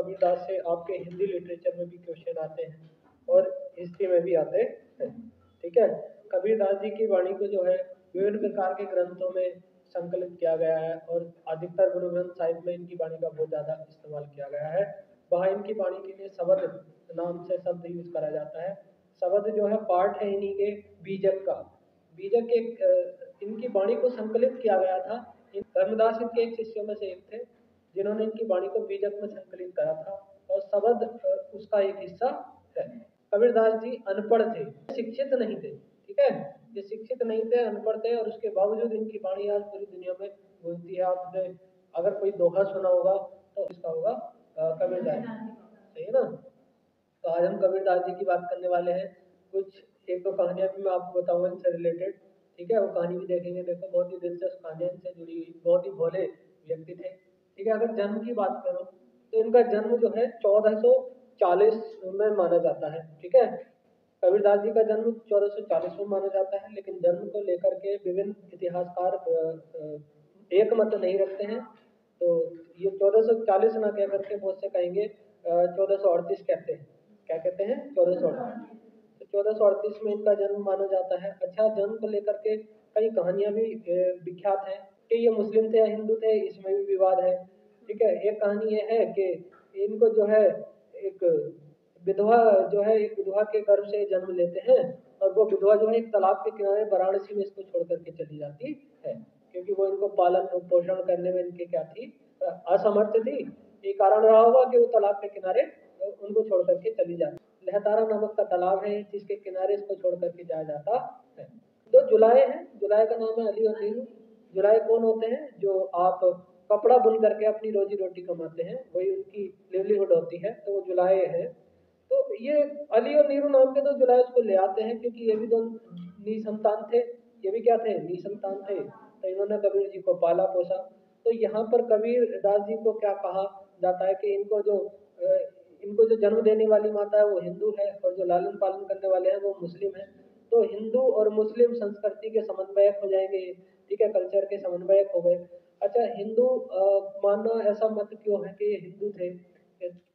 कबीरदास से आपके हिंदी लिटरेचर में भी क्वेश्चन आते हैं और हिस्ट्री में भी आते हैं। ठीक है, कबीरदास जी की वाणी को जो है विभिन्न प्रकार के ग्रंथों में संकलित किया गया है और अधिकतर गुरु ग्रंथ साहिब में इनकी वाणी का बहुत ज़्यादा इस्तेमाल किया गया है। वहाँ इनकी वाणी के लिए शब्द नाम से शब्द यूज करा जाता है। शब्द जो है पार्ट है इन्हीं के बीजक का। बीजक के इनकी वाणी को संकलित किया गया था। धर्मदास इनके एक शिष्यों में से एक थे जिन्होंने इनकी वाणी को बीजक में संकलित करा था और शब्द उसका एक हिस्सा है। कबीरदास जी अनपढ़ थे, शिक्षित नहीं थे। ठीक है, ये शिक्षित नहीं थे, अनपढ़ थे और उसके बावजूद इनकी वाणी आज पूरी दुनिया में गूंजती है। आपने अगर कोई दोहा सुना होगा तो इसका होगा कबीरदास, सही है ना। तो आज हम कबीरदास जी की बात करने वाले हैं। कुछ एक दो कहानियां भी मैं आपको बताऊंगा इनसे रिलेटेड। ठीक है, वो कहानी भी देखेंगे। देखो बहुत ही दिलचस्प कहानियां इनसे जुड़ी हुई, बहुत ही भोले व्यक्ति थे। ठीक है, अगर जन्म की बात करो तो इनका जन्म जो है 1440 में माना जाता है। ठीक है, कबीरदास जी का जन्म 1440 में माना जाता है, लेकिन जन्म को लेकर के विभिन्न इतिहासकार एक मत नहीं रखते हैं। तो ये 1440 ना कह करके बहुत से कहेंगे 1438 कहते हैं। क्या कहते हैं? 1438। तो 1438 में इनका जन्म माना जाता है। अच्छा, जन्म को लेकर के कई कहानियां भी विख्यात हैं कि ये मुस्लिम थे या हिंदू थे, इसमें भी विवाद है। ठीक है, एक कहानी ये है कि इनको जो है एक विधवा जो है एक विधवा के गर्भ से जन्म लेते हैं और वो विधवा जो है एक तालाब के किनारे वाराणसी में इसको छोड़ करके चली जाती है, क्योंकि वो इनको पालन पोषण करने में इनके क्या थी, असमर्थ थी। ये कारण रहा होगा कि वो तालाब के किनारे उनको छोड़ करके चली जाती। लहतारा नामक का तालाब है जिसके किनारे इसको छोड़ करके जाया जाता है। दो जुलाहे हैं, जुलाहे का नाम है अली और नीलू। जुलाहे कौन होते हैं? जो आप कपड़ा बुन करके अपनी रोजी रोटी कमाते हैं, वही उनकी लिवलीहुड होती है, तो वो जुलाहे हैं। तो ये अली और नीरू नाम के दो जुलाहे उसको ले आते हैं क्योंकि ये भी दो निसंतान थे। ये भी क्या थे? निसंतान थे। तो इन्होंने कबीर जी को पाला पोसा। तो यहाँ पर कबीर दास जी को क्या कहा जाता है कि इनको जो जन्म देने वाली माता है वो हिंदू है और जो लालन पालन करने वाले हैं वो मुस्लिम है। तो हिंदू और मुस्लिम संस्कृति के समन्वयक हो जाएंगे। ठीक है, कल्चर के समन्वयक हो गए। अच्छा, हिंदू मानना ऐसा मत क्यों है कि ये हिंदू थे?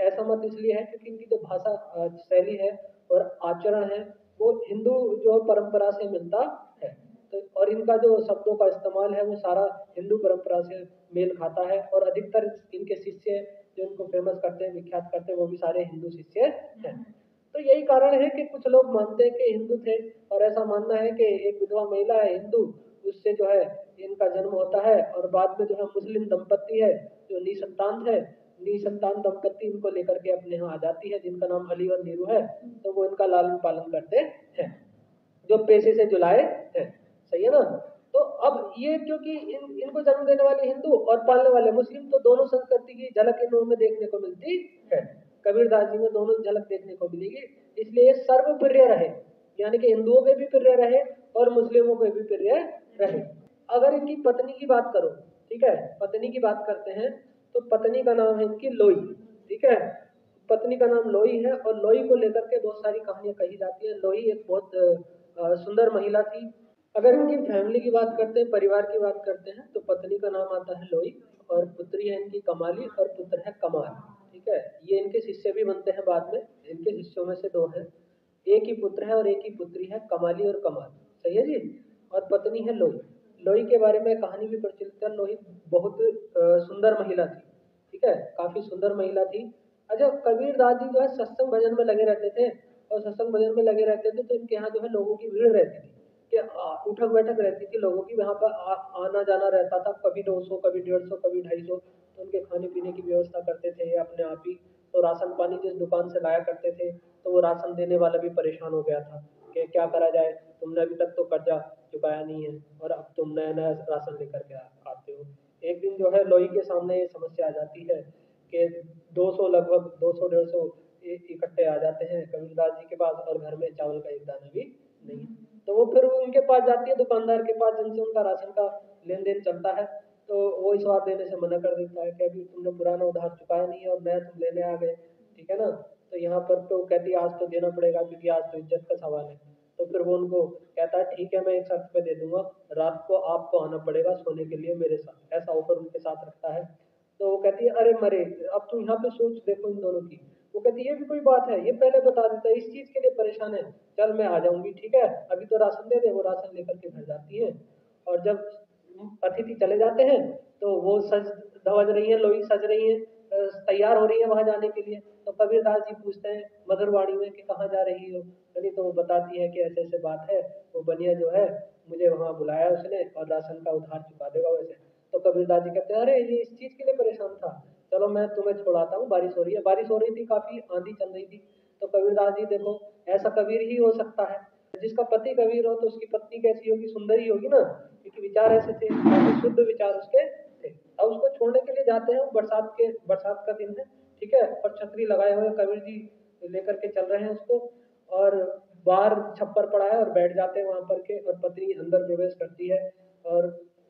ऐसा मत इसलिए है क्योंकि इनकी जो भाषा शैली है और आचरण है वो हिंदू जो परंपरा से मिलता है। तो और इनका जो शब्दों का इस्तेमाल है वो सारा हिंदू परंपरा से मेल खाता है और अधिकतर इनके शिष्य जो इनको फेमस करते हैं, विख्यात करते हैं, वो भी सारे हिंदू शिष्य हैं। तो यही कारण है कि कुछ लोग मानते हैं कि हिंदू थे और ऐसा मानना है कि एक विधवा महिला है हिंदू, उससे जो है इनका जन्म होता है और बाद में जो है मुस्लिम दंपत्ति है जो निसंतान है, निसंतान दंपत्ति इनको लेकर के अपने यहाँ आ जाती है जिनका नाम अली और नीरू है। तो वो इनका लालन पालन करते हैं जो पेशे से जुलाए हैं। सही है ना। तो अब ये क्योंकि इनको जन्म देने वाले हिंदू और पालने वाले मुस्लिम, तो दोनों संस्कृति की झलक इनमें देखने को मिलती है। कबीरदास जी में दोनों झलक देखने को मिलेगी, इसलिए ये सर्वप्रिय रहे, यानी कि हिंदुओं के भी प्रिय रहे और मुस्लिमों के भी प्रिय रहे। अगर इनकी पत्नी की बात करो, ठीक है, पत्नी की बात करते हैं तो पत्नी का नाम है इनकी लोई। ठीक है, पत्नी का नाम लोई है और लोई को लेकर के बहुत सारी कहानियां कही जाती है। लोई एक बहुत सुंदर महिला थी। अगर इनकी फैमिली की बात करते हैं, परिवार की बात करते हैं, तो पत्नी का नाम आता है लोई और पुत्री है इनकी कमाली और पुत्र है कमाल। ठीक है, ये इनके शिष्य भी बनते हैं बाद में। इनके शिष्यों में से दो हैं, एक ही पुत्र है और एक ही पुत्री है, कमाली और कमाल। सही है जी। और पत्नी है लोई। लोई के बारे में कहानी भी प्रचलित है। लोई बहुत सुंदर महिला थी। ठीक है, काफी सुंदर महिला थी। अच्छा, कबीरदास जी जो है सत्संग भजन में लगे रहते थे और सत्संग भजन में लगे रहते थे तो इनके यहाँ जो है लोगों की भीड़ रहती थी कि उठक बैठक रहती थी लोगों की। वहाँ पर आना जाना रहता था, कभी 200, कभी 150, कभी 250। तो उनके खाने पीने की व्यवस्था करते थे अपने आप ही। तो राशन पानी जिस दुकान से लाया करते थे तो वो राशन देने वाला भी परेशान हो गया था कि क्या करा जाए, तुमने अभी तक तो कर्जा चुकाया नहीं है और अब तुम नया नया राशन लेकर के आते हो। एक दिन जो है लोई के सामने ये समस्या आ जाती है कि 200, लगभग 200 150 इकट्ठे आ जाते हैं कबीरदास जी के पास और घर में चावल का एक दाना भी नहीं। तो वो फिर उनके पास जाती है, दुकानदार के पास जिनसे उनका राशन का लेन देन चलता है। तो वो इस बार देने से मना कर देता है कि अभी तुमने पुराना उधार चुकाया नहीं है और नया तुम लेने आ गए। ठीक है ना। तो यहाँ पर तो कहती है आज तो देना पड़ेगा क्योंकि आज तो इज्जत का सवाल है। तो फिर वो उनको कहता है ठीक है मैं एक शर्त पे दे दूंगा, रात को आपको आना पड़ेगा सोने के लिए मेरे साथ। ऐसा ऑफर उनके साथ रखता है। तो वो कहती है अरे मरे, अब तू यहाँ पे सोच देखो इन दोनों की। वो कहती है ये भी कोई बात है, ये पहले बता देता, इस चीज के लिए परेशान है, चल मैं आ जाऊंगी, ठीक है अभी तो राशन दे दे। वो राशन लेकर के घर जाती है, और जब अतिथि चले जाते हैं तो वो सज धवज रही है, लोई सज रही है, तैयार हो रही है वहां जाने के लिए। तो कबीरदास जी पूछते हैं मधुर वाणी में कि कहाँ जा रही हो। चलिए, तो वो बताती है कि ऐसे ऐसे बात है, वो बनिया जो है मुझे वहां बुलाया उसने, और राशन का उधार चुका देगा वैसे। तो कबीरदास जी कहते हैं अरे ये इस चीज के लिए परेशान था, चलो मैं तुम्हें छोड़ाता हूँ, बारिश हो रही है। बारिश हो रही थी, काफी आंधी चल रही थी। तो कबीरदास जी देखो, ऐसा कबीर ही हो सकता है, जिसका पति कबीर हो तो उसकी पत्नी कैसी होगी, सुंदर ही होगी ना, क्योंकि विचार ऐसे थे, काफी शुद्ध विचार उसके थे। अब उसको छोड़ने के लिए जाते हैं, बरसात का दिन है, ठीक है, और छतरी लगाए हुए कबीर जी लेकर के चल रहे हैं उसको, और बाहर छप्पर पड़ा है और बैठ जाते हैं वहां पर के, और पत्नी अंदर प्रवेश करती है, और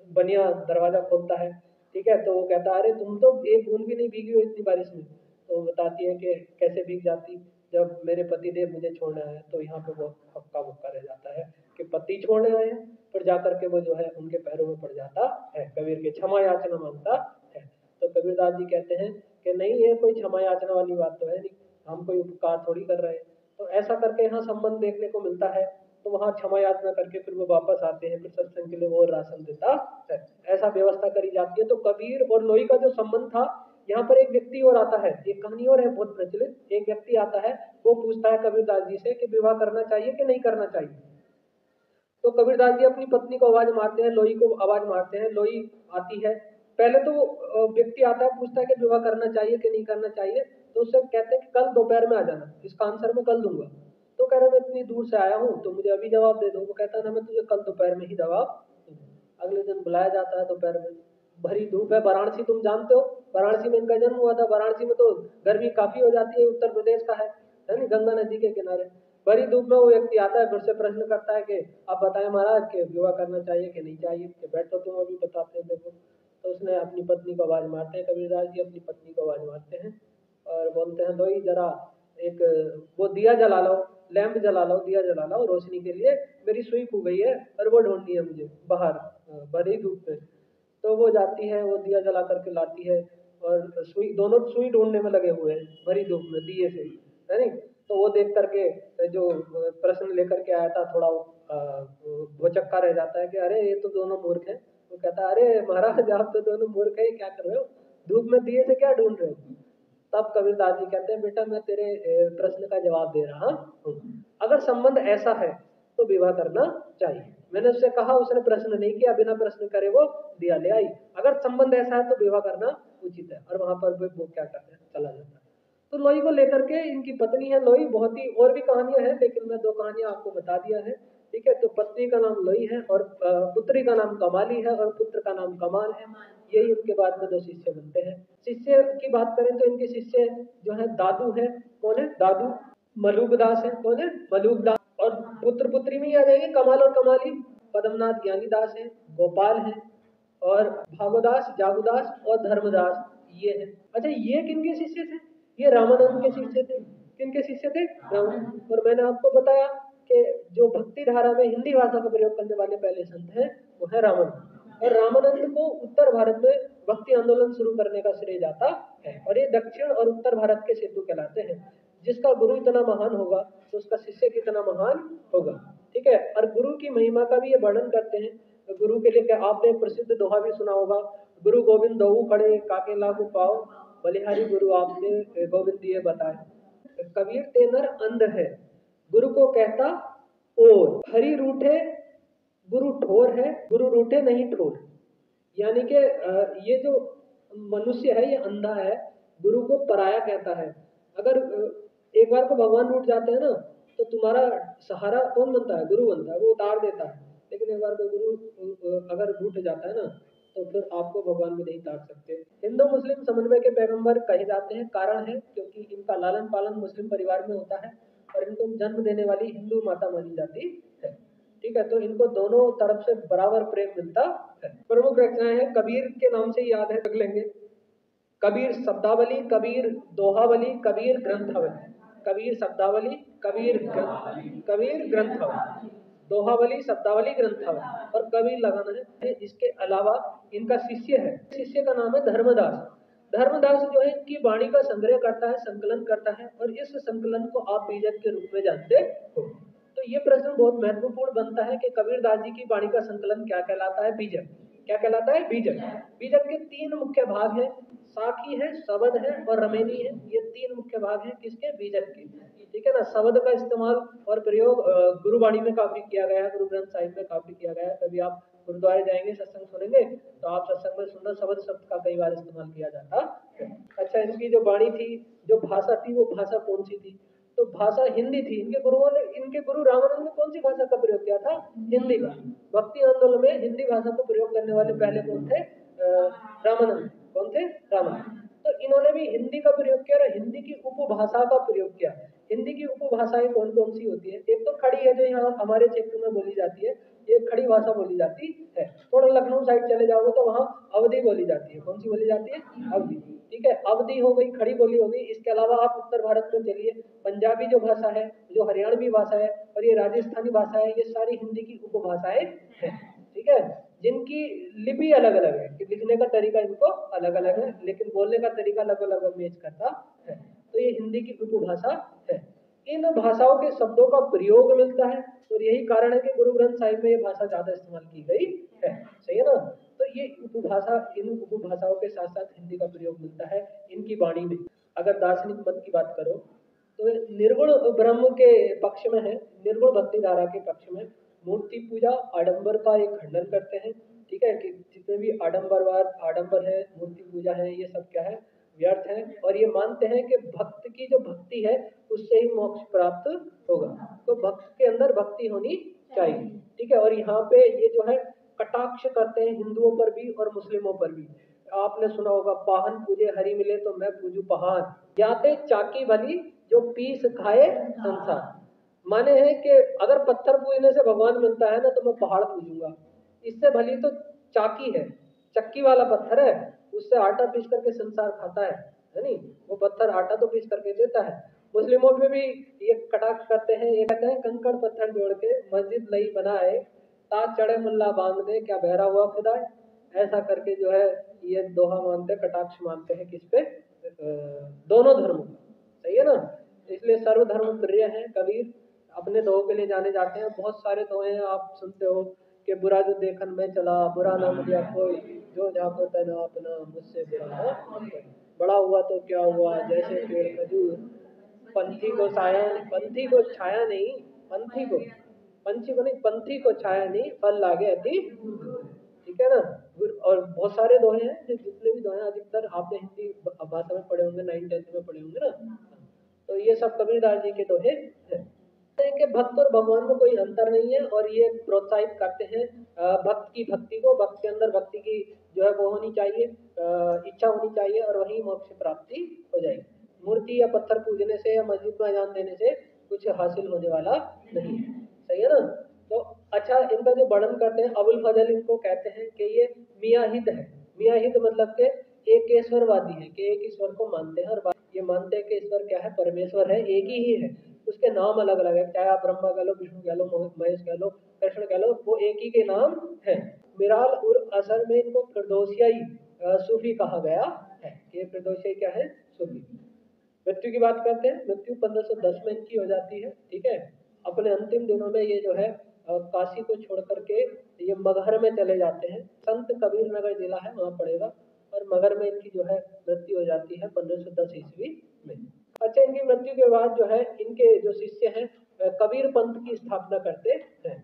बनिया दरवाजा खोलता है, ठीक है। तो वो कहता है अरे तुम तो एक बूंद भी नहीं भीगी हो इतनी बारिश में। तो वो बताती है कि कैसे भीग जाती, जब मेरे पति देव मुझे छोड़ने आए। तो यहाँ पे वो हक्का बक्का रह जाता है कि पति छोड़ने आए हैं, फिर जाकर के वो जो है उनके पैरों में पड़ जाता है, कबीर के क्षमा याचना मांगता है। तो कबीरदास जी कहते हैं कि नहीं, ये कोई क्षमा याचना वाली बात तो है नहीं, हम कोई उपकार थोड़ी कर रहे हैं। तो ऐसा करके यहाँ संबंध देखने को मिलता है। तो वहाँ क्षमा याचना करके फिर वो वापस आते हैं, फिर सत्संग के लिए वो राशन देता है, ऐसा व्यवस्था करी जाती है। तो कबीर और लोई का जो संबंध था, यहाँ पर एक व्यक्ति और आता है, एक कहानी और है बहुत प्रचलित। एक व्यक्ति आता है, वो पूछता है कबीरदास जी से कि विवाह करना चाहिए कि नहीं करना चाहिए। तो कबीरदास जी अपनी पत्नी को आवाज मारते हैं, लोई को आवाज मारते हैं, लोई आती है। पहले तो व्यक्ति आता है, पूछता है कि विवाह करना चाहिए कि नहीं करना चाहिए। तो उससे कहते हैं कि कल दोपहर में आ जाना, इसका आंसर मैं कल दूंगा। तो कह रहा मैं इतनी दूर से आया हूँ तो मुझे अभी जवाब दे दो। वो कहता है ना, मैं तुझे कल दोपहर में ही जवाब दूंगा। अगले दिन बुलाया जाता है दोपहर में, भरी धूप है, वाराणसी तुम जानते हो, वाराणसी में इनका जन्म हुआ था। वाराणसी में तो गर्मी काफी हो जाती है, उत्तर प्रदेश का है ना, गंगा नदी के किनारे। बड़ी धूप में वो व्यक्ति आता है, फिर से प्रश्न करता है कि आप बताएं महाराज कि विवाह करना चाहिए कि नहीं चाहिए, कि बैठो तुम अभी बताते हैं देखो। तो उसने अपनी पत्नी को आवाज मारते हैं, कबीरदास जी अपनी पत्नी को आवाज मारते हैं और बोलते हैं लोई जरा एक वो दिया जला लो, लैंप जला लो, दिया जला लो रोशनी के लिए, मेरी सुई खो गई है और वो ढूंढनी है मुझे बाहर बड़ी धूप में। तो वो जाती है, वो दिया जला करके लाती है, और सुई, दोनों सुई ढूंढने में लगे हुए हैं भरी धूप में दिए से, है नहीं। तो वो देख करके जो प्रश्न लेकर के आया था, थोड़ा भौचक्का रह जाता है कि अरे ये तो दोनों मूर्ख हैं। वो कहता है अरे महाराज आप तो दोनों मूर्ख हैं, क्या कर रहे हो, धूप में दिए से क्या ढूंढ रहे हो। तब कबीरदास जी कहते हैं बेटा मैं तेरे प्रश्न का जवाब दे रहा हूँ, अगर संबंध ऐसा है तो विवाह करना चाहिए। मैंने उससे कहा, उसने प्रश्न नहीं किया, बिना प्रश्न करे वो दिया ले आई। अगर संबंध ऐसा है तो विवाह करना उचित है। और वहां पर वो क्या करते हैं, चला जाता है। तो लोई को लेकर के, इनकी पत्नी है लोई, बहुत ही और भी कहानियां हैं लेकिन मैं दो कहानियां आपको बता दिया है, ठीक है। तो पत्नी का नाम लोई है और पुत्री का नाम कमाली है और पुत्र का नाम कमाल है। यही उनके बाद में दो शिष्य बनते हैं। शिष्य की बात करें तो इनके शिष्य जो है दादू है, कौन है दादू, मलूकदास है, कौन है मलूकदास, और पुत्र पुत्री में ही आ जाएंगे कमाल और कमाली, पद्मनाथ ज्ञानीदास है, गोपाल है, और भागोदास, जागुदास और धर्मदास, ये है। अच्छा, ये किनके शिष्य थे, ये रामानंद के शिष्य थे। किनके शिष्य थे, रामानंद। और मैंने आपको बताया कि जो भक्ति धारा में हिंदी भाषा का प्रयोग करने वाले पहले संत हैं वो है रामानंद। और रामानंद को उत्तर भारत में भक्ति आंदोलन शुरू करने का श्रेय जाता है, और ये दक्षिण और उत्तर भारत के सेतु कहलाते हैं। जिसका गुरु इतना महान होगा तो उसका शिष्य कितना महान होगा, ठीक है। और गुरु की महिमा का भी ये वर्णन करते हैं। तो गुरु के लिए क्या, आपने प्रसिद्ध दोहा भी सुना होगा, गुरु गोविंद दोऊ खड़े काके लागू पाओ, बलिहारी गुरु आपने गोविंद दिए बताए। कबीर तेनर अंध है, गुरु को कहता और, हरि रूठे गुरु ठोर है, गुरु रूठे नहीं ठोर। यानी कि ये जो मनुष्य है ये अंधा है, गुरु को पराया कहता है। अगर एक बार को भगवान रूठ जाते हैं ना तो तुम्हारा सहारा कौन बनता है, गुरु बनता है, वो उतार देता है। लेकिन एक बार को गुरु अगर रूठ जाता है ना तो फिर आपको भगवान भी नहीं तार सकते। हिंदू मुस्लिम समन्वय के पैगंबर कहे जाते हैं, कारण है क्योंकि इनका लालन पालन मुस्लिम परिवार में होता है और इनको जन्म देने वाली हिंदू माता मानी जाती है, ठीक है। तो इनको दोनों तरफ से बराबर प्रेम मिलता है। प्रमुख रचनाएं हैं, कबीर के नाम से याद है, रख लेंगे, कबीर शब्दावली, कबीर दोहावली, कबीर ग्रंथावली। कबीर शब्दावली, कबीर ग्रंथावली, दोहावली, शब्दावली, ग्रंथावली, और कबीर लगाना है। इसके अलावा इनका शिष्य है, शिष्य का नाम है धर्मदास। धर्मदास जो है इनकी वाणी का संग्रह करता है, संकलन करता है, और इस संकलन को आप बीजक के रूप में जानते हो। तो ये प्रश्न बहुत महत्वपूर्ण बनता है कि कबीरदास जी की वाणी का संकलन क्या कहलाता है? बीजक। क्या कहलाता है? बीजक। बीजक के तीन मुख्य भाग हैं, साखी है, शबद है और रमेनी है। ये तीन मुख्य भाग हैं किसके? बीजक के। ठीक है ना। शबद का इस्तेमाल और प्रयोग गुरुवाणी में काफी किया गया है, गुरु ग्रंथ साहिब में काफी किया गया है। कभी आप गुरुद्वारे जाएंगे, सत्संग सुनेंगे, तो आप सत्संग में सुंदर शब्द का कई बार इस्तेमाल किया जाता है। अच्छा, इनकी जो वाणी थी, जो भाषा थी, वो भाषा कौन सी थी? तो भाषा हिंदी थी। इनके गुरु रामानंद ने कौन सी भाषा का प्रयोग किया था? हिंदी का। भक्ति आंदोलन में हिंदी भाषा को प्रयोग करने वाले पहले कौन थे? रामानंद। कौन थे? रामानंद। तो इन्होंने भी हिंदी का प्रयोग किया और हिंदी की उपभाषा का प्रयोग किया। हिंदी की उपभाषाएं कौन कौन सी होती है? एक तो खड़ी है, जो यहाँ हमारे क्षेत्र में बोली जाती है, ये खड़ी भाषा बोली जाती है। थोड़ा लखनऊ साइड चले जाओगे तो वहाँ अवधी बोली जाती है। कौन सी बोली जाती है? अवधी। ठीक है, अवधी हो गई, खड़ी बोली हो गई। इसके अलावा आप उत्तर भारत में चलिए, पंजाबी जो भाषा है, जो हरियाणवी भाषा है और ये राजस्थानी भाषा है, ये सारी हिंदी की उपभाषाएं हैं। ठीक है, जिनकी लिपि अलग अलग है, कि लिखने का तरीका इनको अलग अलग है, लेकिन बोलने का तरीका अलग अलग मैच करता है। तो ये हिंदी की उपभाषा है। इन भाषाओं के शब्दों का प्रयोग मिलता है, और यही कारण है कि गुरु ग्रंथ साहिब में ये भाषा ज्यादा इस्तेमाल की गई है। सही है ना। तो ये उपभाषा, इन उपभाषाओं के साथ साथ हिंदी का प्रयोग मिलता है इनकी वाणी में। अगर दार्शनिक मत की बात करो तो निर्गुण ब्रह्म के पक्ष में है, निर्गुण भक्ति धारा के पक्ष में मूर्ति पूजा, आडंबर का एक खंडन करते हैं। ठीक है, कि जितने भी आडंबर है, मूर्ति पूजा है, ये सब क्या है? व्यर्थ है। और ये मानते हैं कि भक्त की जो भक्ति है उससे ही मोक्ष प्राप्त होगा। तो भक्त के अंदर भक्ति होनी चाहिए। ठीक है, और यहाँ पे ये जो है कटाक्ष करते हैं हिंदुओं पर भी और मुस्लिमों पर भी। आपने सुना होगा, पाहन पूजे हरि मिले तो मैं पूजू पहान, याते चाकी भली जो पीस खाए संसार। माने है कि अगर पत्थर पूजने से भगवान मिलता है ना, तो मैं पहाड़ पूजूंगा। इससे भली तो चाकी है, चक्की वाला पत्थर है, उससे आटा पीस करके संसार खाता है नहीं? वो पत्थर आटा तो पीस करके देता है। मुस्लिमों में भी ये कटाक्ष करते हैं, ये कहते हैं कंकड़ पत्थर जोड़ के मस्जिद लई बनाए, ताज चढ़े मुल्ला बांध दे, क्या बहरा हुआ खुदा है। ऐसा करके जो है ये दोहा मानते, कटाक्ष मानते हैं किस पे? दोनों धर्मों का। सही है ना। इसलिए सर्वधर्म प्रिय है कबीर। अपने दोहों के लिए जाने जाते हैं। बहुत सारे दोहे हैं, आप सुनते हो कि बुरा जो देखन में चला, बुरा ना मिला कोई, जो जाको तना अपना, मुझसे बुरा ना कोई। बड़ा हुआ तो क्या हुआ, जैसे पेड़ खजूर, पंथी को छाया, पंथी को छाया नहीं, पंथी को, पंछी को नहीं, पंथी को छाया नहीं, फल लागे अति। ठीक है ना। और बहुत सारे दोहे हैं, जितने भी दोहे अधिकतर आपने हिंदी भाषा में पढ़े होंगे, 9th-10th में पढ़े होंगे ना। तो ये सब कबीरदास जी के दोहे हैं कि भक्त और भगवान में कोई अंतर नहीं है, और ये प्रोत्साहित करते हैं भक्त की भक्ति को। भक्त के अंदर भक्ति की जो है वो होनी चाहिए, इच्छा होनी चाहिए, और वही मोक्ष प्राप्ति हो जाएगी। मूर्ति या पत्थर पूजने से या मस्जिद में अजान देने से कुछ हासिल होने वाला नहीं है। सही है ना। तो अच्छा, इनका जो वर्णन करते हैं, अबुल फजल इनको कहते हैं कि ये मियाहिद है। मियाहिद मतलब के एक ईश्वरवादी है, कि एक ईश्वर को मानते हैं, और ये मानते हैं कि ईश्वर क्या है? परमेश्वर है, एक ही है। उसके नाम अलग अलग है, चाहे आप ब्रह्मा कह लो, विष्णु कह लो, महेश कह लो, कृष्ण कह लो, वो एक ही के नाम है। मिराल उर असर में इनको फिरदौसियाई सूफी कहा गया है। कि फिरदौसियाई क्या है? सूफी। मृत्यु की बात करते हैं। मृत्यु 1510 में इनकी हो जाती है। ठीक है, अपने अंतिम दिनों में ये जो है काशी को छोड़ करके ये मगहर में चले जाते हैं। संत कबीर नगर जिला है, वहाँ पड़ेगा, और मगहर में इनकी जो है मृत्यु हो जाती है 1510 ईस्वी में। अच्छा, इनकी मृत्यु के बाद जो है इनके जो शिष्य हैं कबीर पंथ की स्थापना करते हैं।